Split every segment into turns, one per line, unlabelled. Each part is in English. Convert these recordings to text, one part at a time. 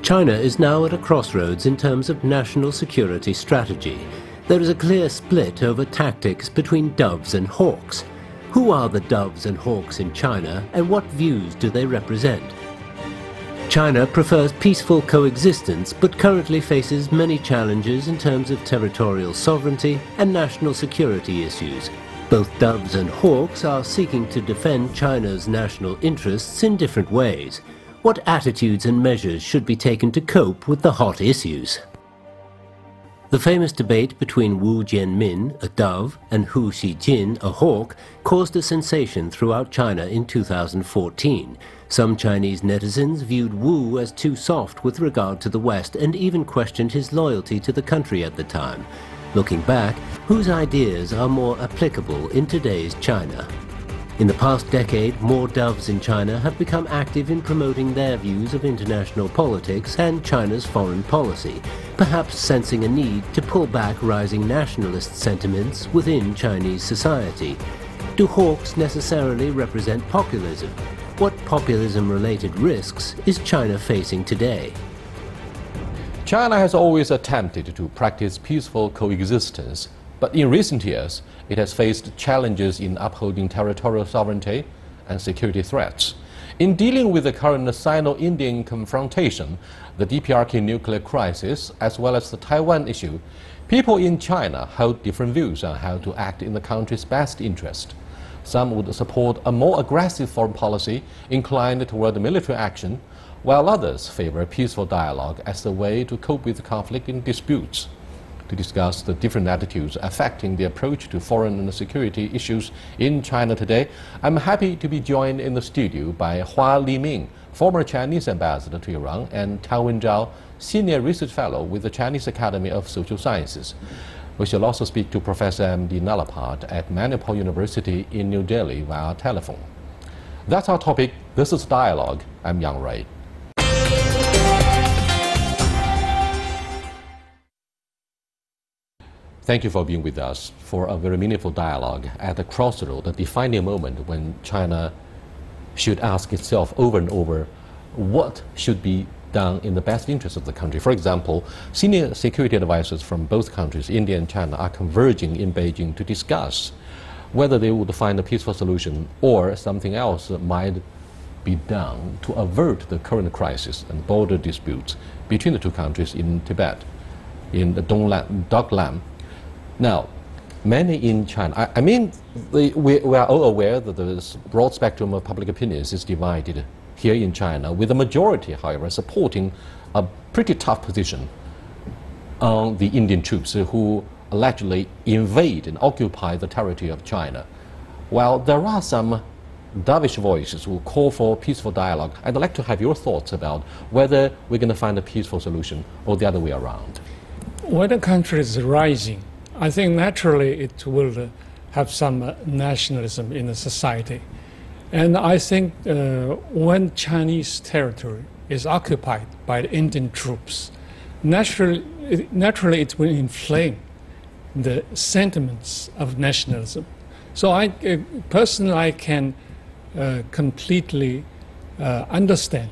China is now at a crossroads in terms of national security strategy. There is a clear split over tactics between doves and hawks. Who are the doves and hawks in China, and what views do they represent? China prefers peaceful coexistence, but currently faces many challenges in terms of territorial sovereignty and national security issues. Both doves and hawks are seeking to defend China's national interests in different ways. What attitudes and measures should be taken to cope with the hot issues? The famous debate between Wu Jianmin, a dove, and Hu Xijin, a hawk, caused a sensation throughout China in 2014. Some Chinese netizens viewed Wu as too soft with regard to the West and even questioned his loyalty to the country at the time. Looking back, whose ideas are more applicable in today's China? In the past decade, more doves in China have become active in promoting their views of international politics and China's foreign policy, perhaps sensing a need to pull back rising nationalist sentiments within Chinese society. Do hawks necessarily represent populism? What populism-related risks is China facing today?
China has always attempted to practice peaceful coexistence, but in recent years, it has faced challenges in upholding territorial sovereignty and security threats. In dealing with the current Sino-Indian confrontation, the DPRK nuclear crisis, as well as the Taiwan issue, people in China hold different views on how to act in the country's best interest. Some would support a more aggressive foreign policy inclined toward military action, while others favor peaceful dialogue as the way to cope with conflict and disputes. To discuss the different attitudes affecting the approach to foreign and security issues in China today, I'm happy to be joined in the studio by Hua Liming, former Chinese ambassador to Iran, and Tang Wenzhao, senior research fellow with the Chinese Academy of Social Sciences. We shall also speak to Professor M.D. Nalapat at Manipur University in New Delhi via telephone. That's our topic. This is Dialogue. I'm Yang Ray. Thank you for being with us for a very meaningful dialogue at the crossroad, a defining moment when China should ask itself over and over what should be done in the best interest of the country. For example, senior security advisors from both countries, India and China, are converging in Beijing to discuss whether they would find a peaceful solution or something else might be done to avert the current crisis and border disputes between the two countries in Tibet, in the Dogland. Now, many in China, we are all aware that the broad spectrum of public opinions is divided here in China, with the majority, however, supporting a pretty tough position on the Indian troops who allegedly invade and occupy the territory of China. While there are some dovish voices who call for peaceful dialogue, I'd like to have your thoughts about whether we're going to find a peaceful solution or the other way around.
When a country is rising, I think naturally it will have some nationalism in the society. And I think when Chinese territory is occupied by the Indian troops, naturally it will inflame the sentiments of nationalism. So I personally can completely understand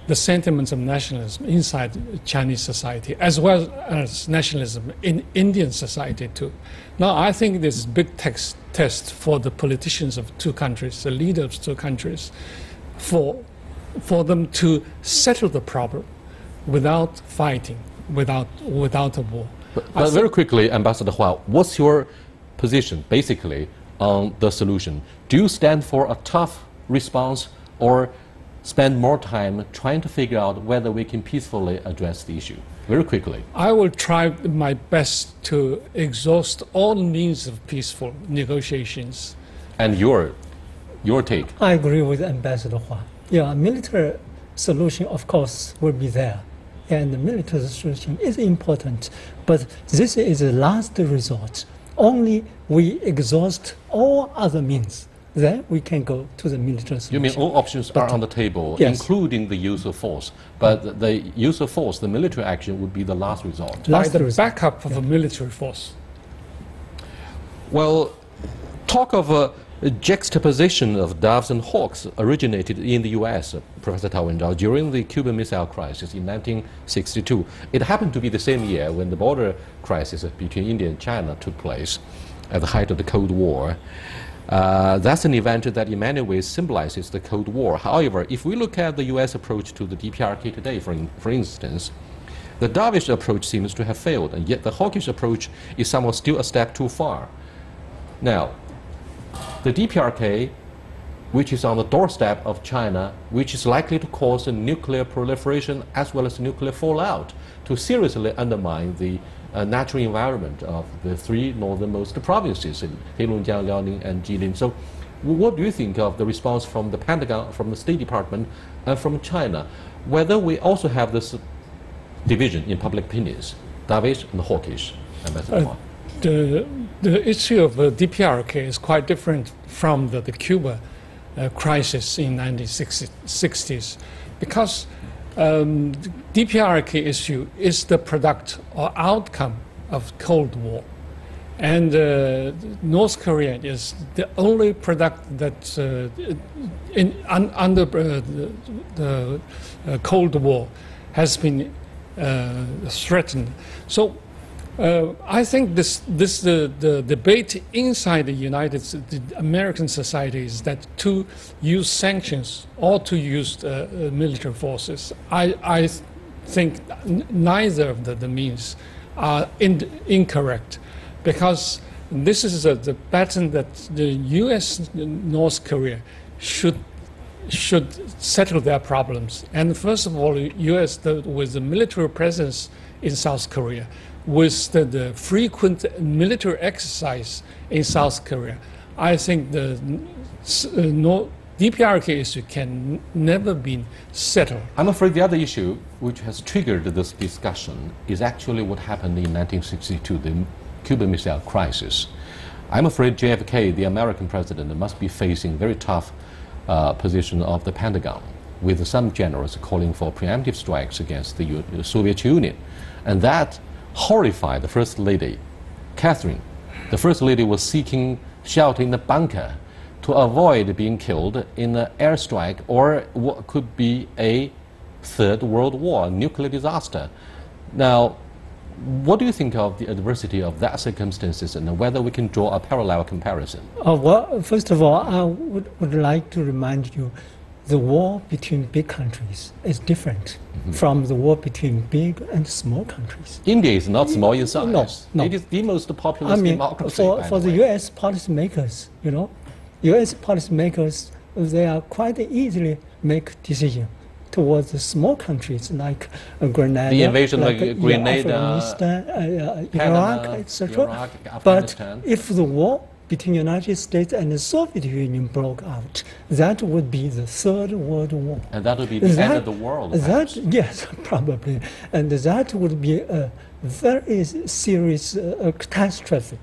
the sentiments of nationalism inside Chinese society, as well as nationalism in Indian society too. Now, I think this is a big test for the politicians of two countries, the leaders of two countries, for them to settle the problem without fighting, without a war.
But very quickly, Ambassador Hua, what's your position basically on the solution? Do you stand for a tough response or spend more time trying to figure out whether we can peacefully address the issue? Very quickly.
I will try my best to exhaust all means of peaceful negotiations.
And your take?
I agree with Ambassador Hua. Yeah, military solution, of course, will be there. And the military solution is important. But this is the last resort. Only we exhaust all other means, then we can go to the military solution.
You mean all options are on the table,
yes,
including the use of force, but the use of force, the military action, would be the last resort?
By the backup of a military force.
Well, talk of juxtaposition of doves and hawks originated in the US, Professor Tao Wenzhao, during the Cuban Missile Crisis in 1962. It happened to be the same year when the border crisis between India and China took place at the height of the Cold War. That's an event that in many ways symbolizes the Cold War. However, if we look at the US approach to the DPRK today, for instance, the dovish approach seems to have failed, and yet the hawkish approach is somehow still a step too far. Now, the DPRK, which is on the doorstep of China, which is likely to cause a nuclear proliferation as well as nuclear fallout, to seriously undermine the natural environment of the three northernmost provinces in Heilongjiang, Liaoning, and Jilin. So, what do you think of the response from the Pentagon, from the State Department, and from China? Whether we also have this division in public opinions, dovish and hawkish, Ambassador Huang?
The issue of the DPRK is quite different from the Cuba crisis in 1960s, because DPRK issue is the product or outcome of Cold War, and North Korea is the only product that under the Cold War has been threatened. So I think the debate inside the American society is that to use sanctions or to use military forces. I think neither of the means are incorrect, because this is the pattern that the U.S. North Korea should settle their problems. And first of all, the U.S. with the military presence in South Korea, with the frequent military exercise in South Korea, I think the DPRK issue can never be settled.
I'm afraid the other issue which has triggered this discussion is actually what happened in 1962, the Cuban Missile Crisis. I'm afraid JFK, the American president, must be facing very tough position of the Pentagon, with some generals calling for preemptive strikes against the Soviet Union. And that horrified the First Lady, Catherine. The First Lady was seeking shelter in a bunker to avoid being killed in an airstrike or what could be a Third World War, nuclear disaster. Now, what do you think of the adversity of that circumstances, and whether we can draw a parallel comparison?
Well, first of all, I would like to remind you the war between big countries is different from the war between big and small countries.
India is not small in size.
No.
It is the most populous democracy.
For the U.S. policymakers, U.S. policymakers, they are quite easily make decisions towards the small countries like Grenada,
the invasion
like
of Grenada,
Afghanistan,
Panama,
Iraq, etc. But
Afghanistan.
if the war between the United States and the Soviet Union broke out, that would be the Third World War.
And that would be the end of the world.
Yes, probably. And that would be a very serious catastrophe,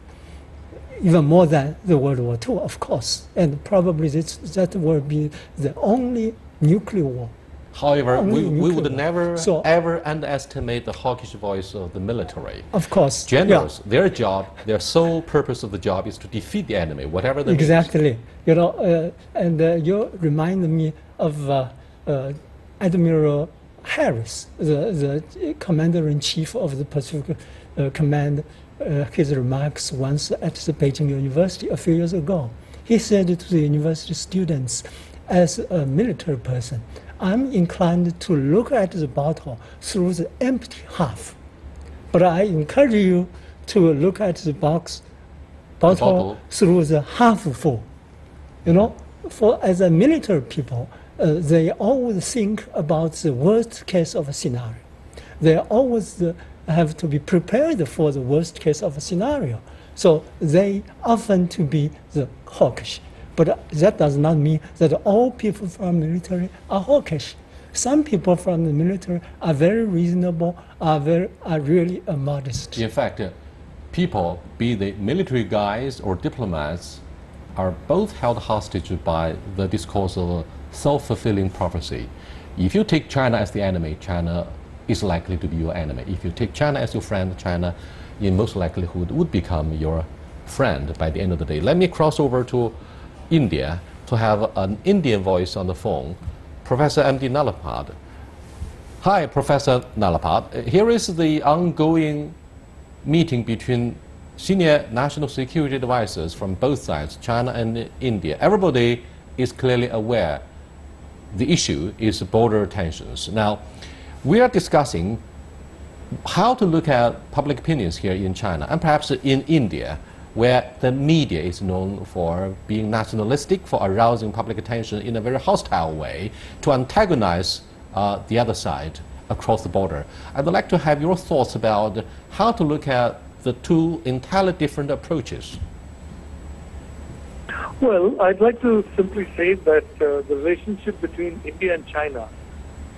even more than the World War II, of course. And probably that will be the only nuclear war.
However, we would never ever underestimate the hawkish voice of the military.
Of course.
Generals, their job, their sole purpose of the job is to defeat the enemy, whatever the
Exactly. And you remind me of Admiral Harris, the commander-in-chief of the Pacific Command, his remarks once at the Beijing University a few years ago. He said to the university students, as a military person, I'm inclined to look at the bottle through the empty half. But I encourage you to look at the bottle through the half full. As a military people, they always think about the worst case of a scenario. They always have to be prepared for the worst case of a scenario. So they often to be the hawkish. But that does not mean that all people from the military are hawkish. Some people from the military are very reasonable, are really modest.
In fact, people, be they military guys or diplomats, are both held hostage by the discourse of a self-fulfilling prophecy. If you take China as the enemy, China is likely to be your enemy. If you take China as your friend, China, in most likelihood, would become your friend by the end of the day. Let me cross over to India to have an Indian voice on the phone, Professor M.D. Nalapad. Hi, Professor Nalapad. Here is the ongoing meeting between senior national security advisors from both sides, China and India. Everybody is clearly aware the issue is border tensions. Now, we are discussing how to look at public opinions here in China and perhaps in India, where the media is known for being nationalistic, for arousing public attention in a very hostile way to antagonize the other side across the border. I'd like to have your thoughts about how to look at the two entirely different approaches.
Well, I'd like to simply say that the relationship between India and China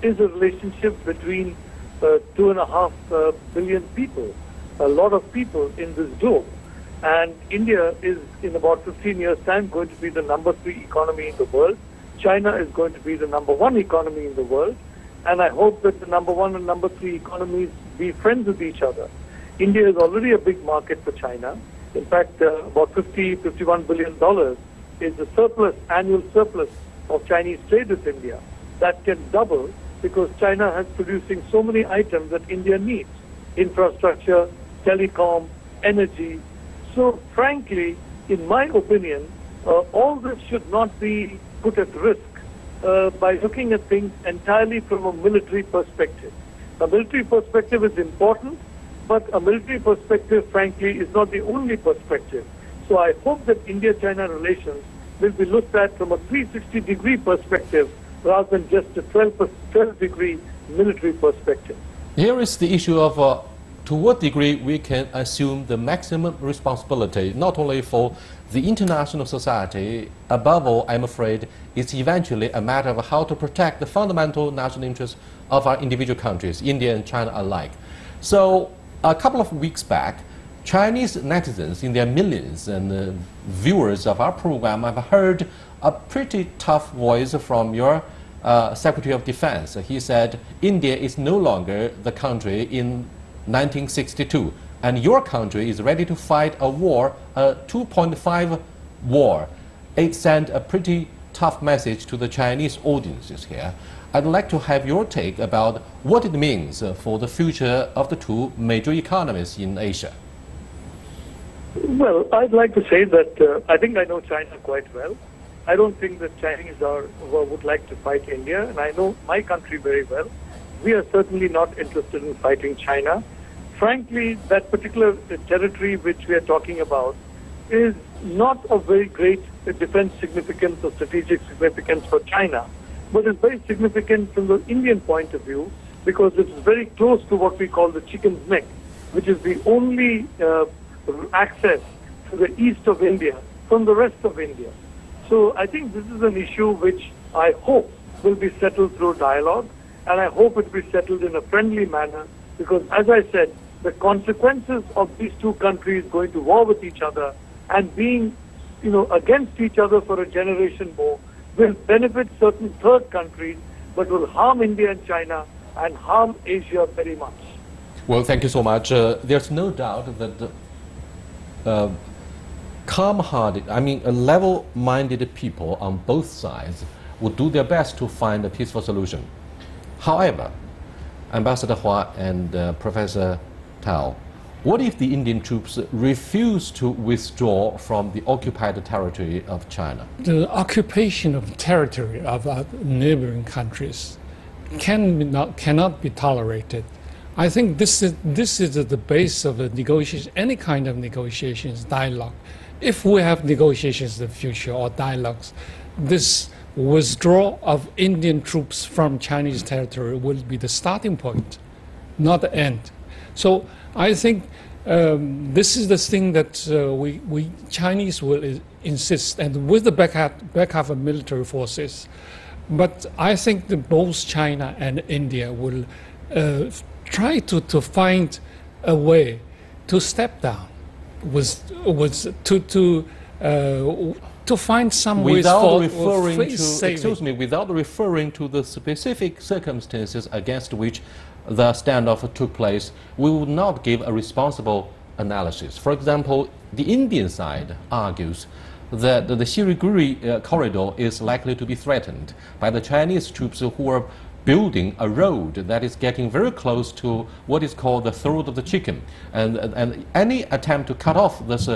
is a relationship between 2.5 billion people, a lot of people in this globe. And India is, in about 15 years' time, going to be the number 3 economy in the world. China is going to be the number 1 economy in the world. And I hope that the number 1 and number 3 economies be friends with each other. India is already a big market for China. In fact, about $51 billion is the surplus, annual surplus of Chinese trade with India. That can double because China has producing so many items that India needs. Infrastructure, telecom, energy. So frankly, in my opinion, all this should not be put at risk by looking at things entirely from a military perspective. A military perspective is important, but a military perspective, frankly, is not the only perspective. So I hope that India-China relations will be looked at from a 360-degree perspective rather than just a 12-degree military perspective.
Here is the issue of to what degree we can assume the maximum responsibility, not only for the international society. Above all, I'm afraid it's eventually a matter of how to protect the fundamental national interests of our individual countries, India and China alike. So a couple of weeks back, Chinese netizens in their millions and viewers of our program have heard a pretty tough voice from your Secretary of Defense. He said India is no longer the country in 1962, and your country is ready to fight a war, a 2.5 war. It sent a pretty tough message to the Chinese audiences here. I'd like to have your take about what it means for the future of the two major economies in Asia.
Well, I'd like to say that I think I know China quite well. I don't think that Chinese would like to fight India, and I know my country very well. We are certainly not interested in fighting China. Frankly, that particular territory which we are talking about is not of very great defense significance or strategic significance for China, but it's very significant from the Indian point of view because it's very close to what we call the chicken's neck, which is the only access to the east of India from the rest of India. So I think this is an issue which I hope will be settled through dialogue, and I hope it will be settled in a friendly manner because, as I said, the consequences of these two countries going to war with each other and being, against each other for a generation more will benefit certain third countries, but will harm India and China and harm Asia very much.
Well, thank you so much. There's no doubt that calm-hearted, level-minded people on both sides would do their best to find a peaceful solution. However, Ambassador Hua and Professor Tao, what if the Indian troops refuse to withdraw from the occupied territory of China?
The occupation of territory of our neighboring countries cannot be tolerated. I think this is the base of the negotiation, any kind of negotiations, dialogue. If we have negotiations in the future or dialogues, this withdrawal of Indian troops from Chinese territory will be the starting point, not the end. So I think this is the thing that we Chinese will insist, and with the backup of military forces. But I think that both China and India will try to find a way to step down, to find some ways
without referring to the specific circumstances against which the standoff took place, we would not give a responsible analysis. For example, the Indian side argues that the Siliguri corridor is likely to be threatened by the Chinese troops who are building a road that is getting very close to what is called the throat of the chicken. And any attempt to cut off this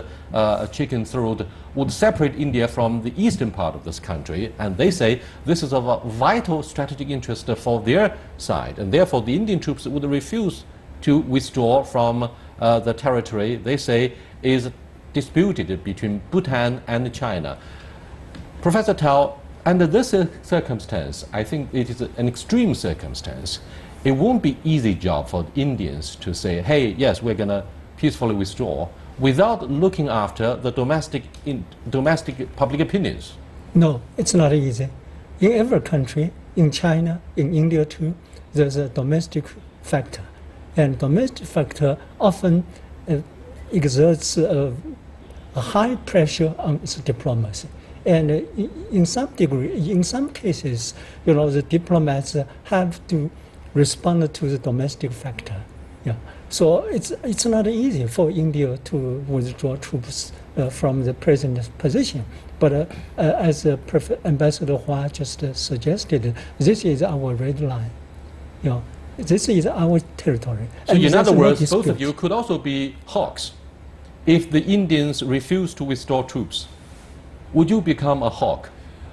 chicken throat would separate India from the eastern part of this country. And they say this is of a vital strategic interest for their side. And therefore, the Indian troops would refuse to withdraw from the territory they say is disputed between Bhutan and China. Professor Tao, under this circumstance, I think it is an extreme circumstance. It won't be easy job for Indians to say, hey, yes, we're going to peacefully withdraw without looking after the domestic public opinions.
No, it's not easy. In every country, in China, in India too, there's a domestic factor. And domestic factor often exerts a high pressure on its diplomacy. And in some degree, in some cases, the diplomats have to respond to the domestic factor. Yeah. So it's not easy for India to withdraw troops from the present position. But as Ambassador Hua just suggested, this is our red line. This is our territory.
So in other words, both of you could also be hawks. If the Indians refuse to withdraw troops, would you become a hawk?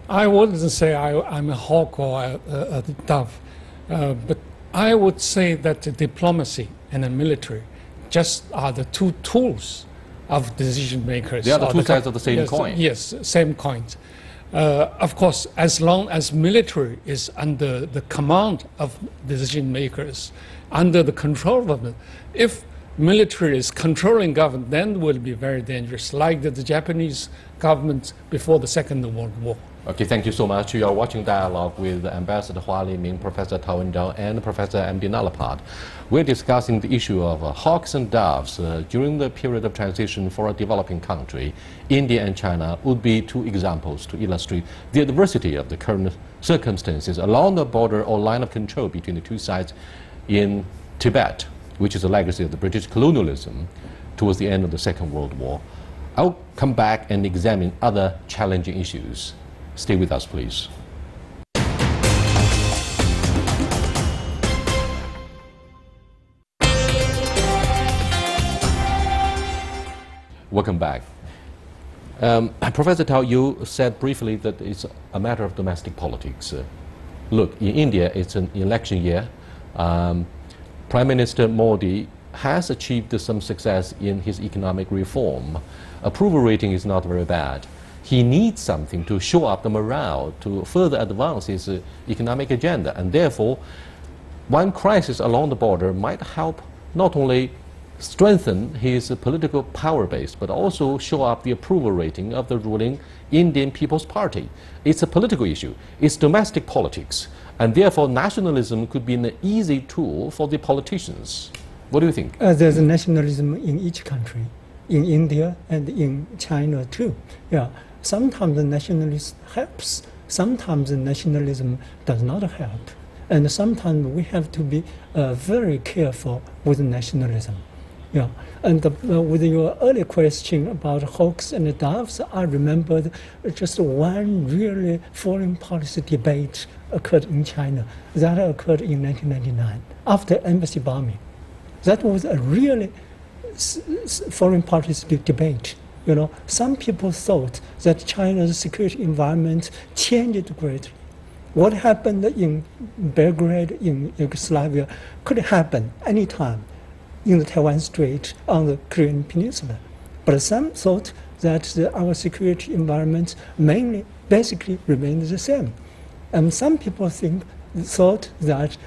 I wouldn't say I'm a hawk or a dove, but I would say that the diplomacy and the military just are the two tools of decision makers.
They are the two sides of the same coin.
Yes, same coin. Of course, as long as military is under the command of decision makers, under the control of them, if military is controlling government, then it will be very dangerous, like the Japanese government before the Second World War.
Okay, thank you so much. You are watching Dialogue with Ambassador Hua Liming, Professor Tao Wen-Zhang, and Professor M.D. Nalapad. We're discussing the issue of hawks and doves during the period of transition for a developing country. India and China would be two examples to illustrate the adversity of the current circumstances along the border or line of control between the two sides in Tibet, which is a legacy of the British colonialism towards the end of the Second World War. I'll come back and examine other challenging issues. Stay with us, please. Welcome back. Professor Tao, you said briefly that it's a matter of domestic politics. Look, in India, it's an election year. Prime Minister Modi has achieved some success in his economic reform. Approval rating is not very bad. He needs something to show up the morale to further advance his economic agenda. And therefore, one crisis along the border might help not only strengthen his political power base, but also show up the approval rating of the ruling Indian People's Party. It's a political issue. It's domestic politics. And therefore, nationalism could be an easy tool for the politicians. What do you think?
There's a nationalism in each country, in India and in China too. Yeah. Sometimes the nationalism helps, sometimes the nationalism does not help. And sometimes we have to be very careful with nationalism. Yeah. And with your earlier question about hawks and doves, I remembered just one really foreign policy debate occurred in China. That occurred in 1999, after embassy bombing. That was a really foreign policy debate. Some people thought that China's security environment changed greatly. What happened in Belgrade, in Yugoslavia, could happen anytime in the Taiwan Strait, on the Korean Peninsula. But some thought that our security environment basically remained the same. And some people thought that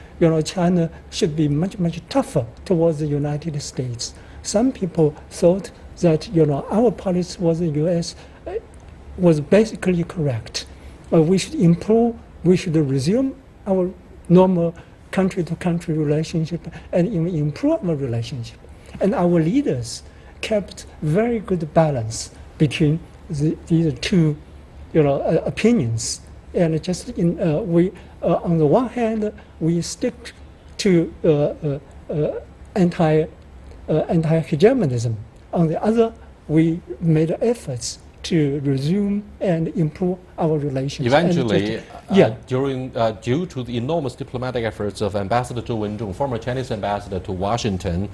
China should be much, much tougher towards the United States. Some people thought that our policy was the U.S. Was basically correct. We should improve, we should resume our normal country-to-country relationship and even improve our relationship. And our leaders kept very good balance between these two opinions. And just on the one hand, we stick to anti-hegemonism. On the other, we made efforts to resume and improve our relations.
Eventually,
yeah.
due to the enormous diplomatic efforts of Ambassador Zhou Wenzhong, former Chinese ambassador to Washington,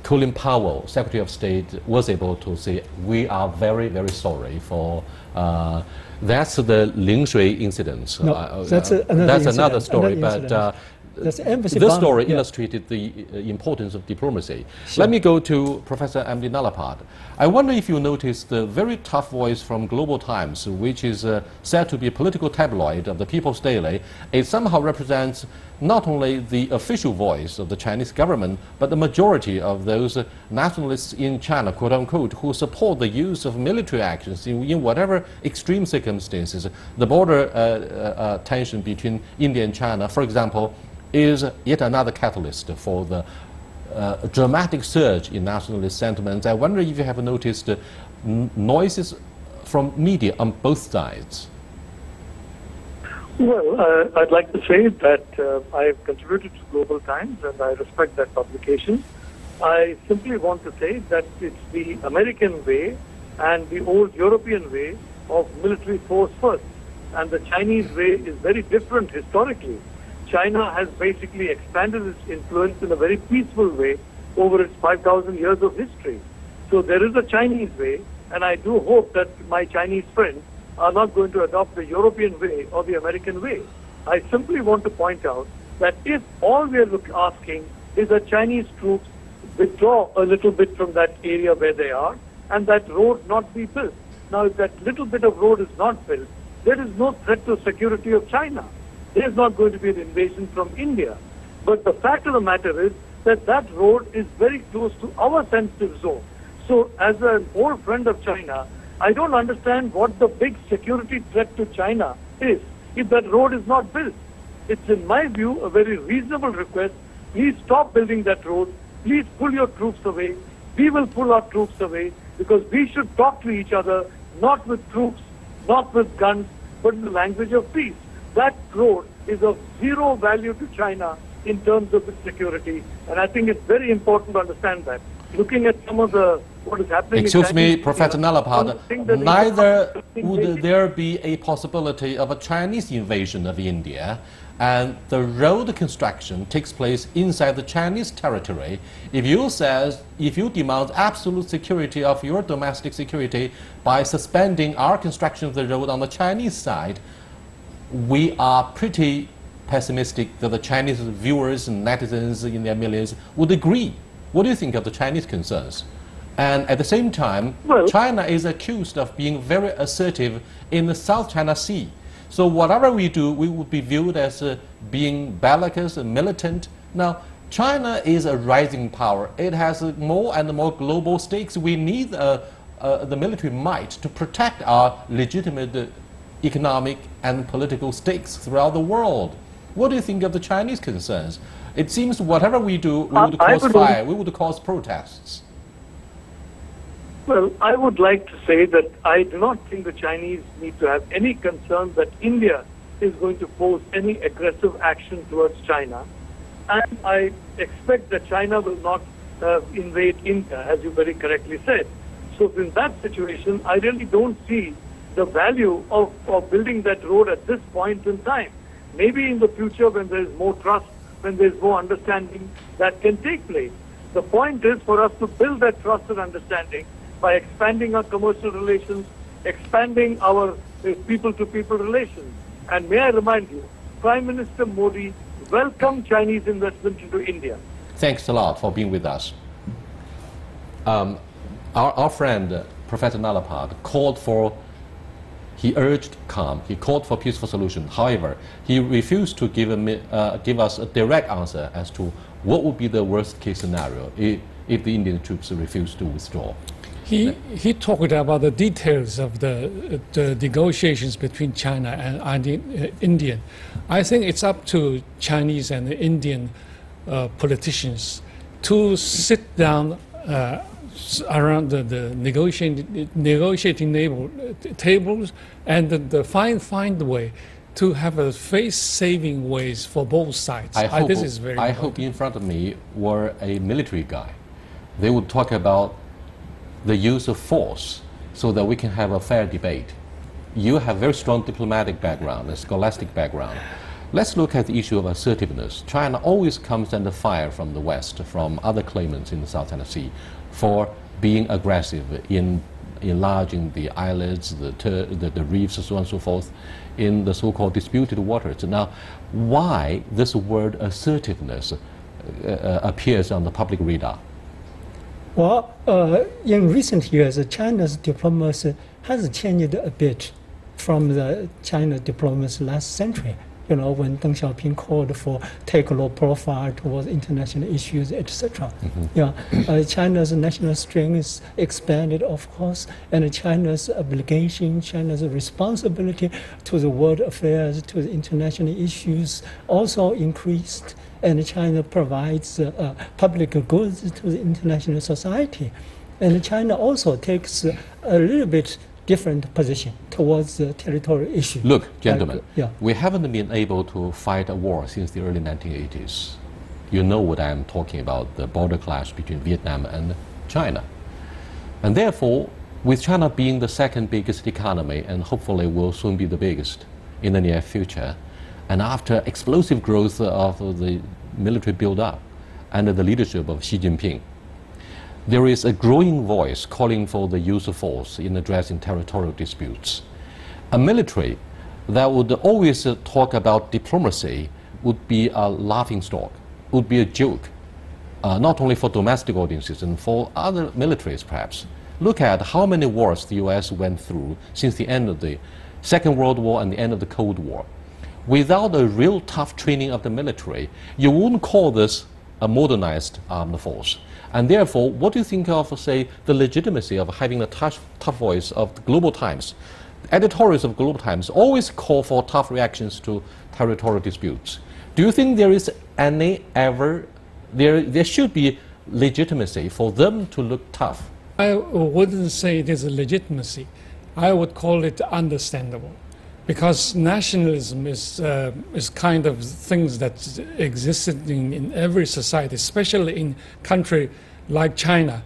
Colin Powell, Secretary of State, was able to say, we are very, very sorry for... that's the Lingshui incident.
No, that's another
story,
but...
this story illustrated the importance of diplomacy.
Sure.
Let me go to Professor Emily Nalapad. I wonder if you noticed the very tough voice from Global Times, which is said to be a political tabloid of the People's Daily. It somehow represents not only the official voice of the Chinese government, but the majority of those nationalists in China, quote unquote, who support the use of military actions in whatever extreme circumstances. The border tension between India and China, for example, is yet another catalyst for the dramatic surge in nationalist sentiments. I wonder if you have noticed noises from media on both sides.
Well, I'd like to say that I have contributed to Global Times and I respect that publication. I simply want to say that it's the American way and the old European way of military force first. And the Chinese way is very different historically. China has basically expanded its influence in a very peaceful way over its 5,000 years of history. So there is a Chinese way, and I do hope that my Chinese friends are not going to adopt the European way or the American way. I simply want to point out that if all we are asking is that Chinese troops withdraw a little bit from that area where they are, and that road not be built. Now, if that little bit of road is not built, there is no threat to security of China. There is not going to be an invasion from India. But the fact of the matter is that that road is very close to our sensitive zone. So as an old friend of China, I don't understand what the big security threat to China is if that road is not built. It's, in my view, a very reasonable request. Please stop building that road. Please pull your troops away. We will pull our troops away because we should talk to each other, not with troops, not with guns, but in the language of peace. That road is of zero value to China in terms of its security, and I think it's very important to understand that. Looking at some of what is happening
Excuse
in
me,
Chinese
Professor
India,
Nalapad, neither would there be a possibility of a Chinese invasion of India, and the road construction takes place inside the Chinese territory. If you demand absolute security of your domestic security by suspending our construction of the road on the Chinese side, we are pretty pessimistic that the Chinese viewers and netizens in their millions would agree. What do you think of the Chinese concerns? And at the same time, China is accused of being very assertive in the South China Sea. So whatever we do, we would be viewed as being bellicose and militant. Now, China is a rising power. It has more and more global stakes. We need the military might to protect our legitimate economic and political stakes throughout the world. What do you think of the Chinese concerns? It seems whatever we do, we would cause fire, we would cause protests.
Well, I would like to say that I do not think the Chinese need to have any concern that India is going to pose any aggressive action towards China. And I expect that China will not invade India, as you very correctly said. So in that situation, I really don't see the value of building that road at this point in time. Maybe in the future when there is more trust, when there is more understanding, that can take place. The point is for us to build that trust and understanding by expanding our commercial relations, expanding our people-to-people relations. And may I remind you, Prime Minister Modi welcomed Chinese investment into India.
Thanks a lot for being with us. Our friend, Professor Nalapad, he urged calm. He called for peaceful solution. However, he refused to give us a direct answer as to what would be the worst case scenario if the Indian troops refuse to withdraw.
He talked about the details of the negotiations between China and India. I think it's up to Chinese and Indian politicians to sit down around the negotiating tables and find a way to have a face-saving ways for both sides. This is very important.
I hope in front of me were a military guy. They would talk about the use of force so that we can have a fair debate. You have very strong diplomatic background, a scholastic background. Let's look at the issue of assertiveness. China always comes under fire from the West, from other claimants in the South China Sea, for being aggressive in enlarging the islets, the reefs, and so on and so forth, in the so-called disputed waters. Now, why this word assertiveness appears on the public radar?
Well, in recent years, China's diplomacy has changed a bit from the China diplomacy last century. You know, when Deng Xiaoping called for take low profile towards international issues, etc. Yeah, China's national strength expanded, of course, and China's obligation, China's responsibility to the world affairs, to the international issues also increased. And China provides public goods to the international society. And China also takes a little bit different position towards the territorial issue.
Look, gentlemen, we haven't been able to fight a war since the early 1980s. You know what I'm talking about, the border clash between Vietnam and China. And therefore, with China being the second biggest economy, and hopefully will soon be the biggest in the near future, and after explosive growth of the military build-up under the leadership of Xi Jinping, there is a growing voice calling for the use of force in addressing territorial disputes. A military that would always talk about diplomacy would be a laughingstock, would be a joke, not only for domestic audiences and for other militaries perhaps. Look at how many wars the US went through since the end of the Second World War and the end of the Cold War. Without a real tough training of the military, you wouldn't call this a modernized armed force. And therefore, what do you think of, say, the legitimacy of having a tough voice of the Global Times? Editorials of Global Times always call for tough reactions to territorial disputes. Do you think there is there should be legitimacy for them to look tough?
I wouldn't say it is a legitimacy. I would call it understandable. Because nationalism is kind of things that existed in every society, especially in a country like China,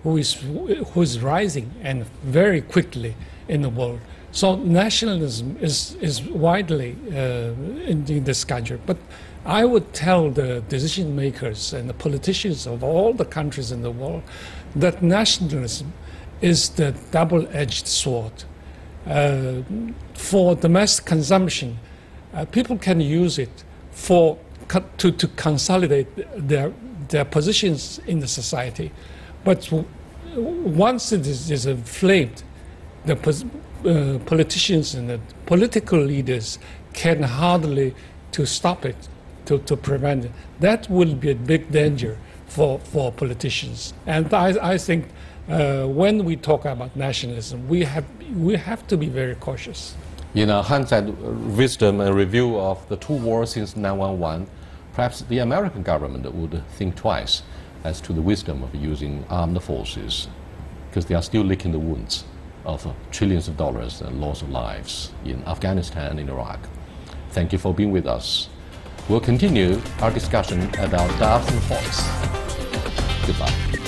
who is rising and very quickly in the world. So nationalism is widely in this country. But I would tell the decision makers and the politicians of all the countries in the world that nationalism is the double-edged sword. For domestic consumption, people can use it to consolidate their positions in the society. But once it is inflamed, the politicians and the political leaders can hardly to stop it, to prevent it. That will be a big danger for politicians. And I think when we talk about nationalism, we have to be very cautious.
In hindsight, wisdom and review of the two wars since 9/11, perhaps the American government would think twice as to the wisdom of using armed forces, because they are still licking the wounds of trillions of dollars and loss of lives in Afghanistan and Iraq. Thank you for being with us. We'll continue our discussion about doves and hawks. Goodbye.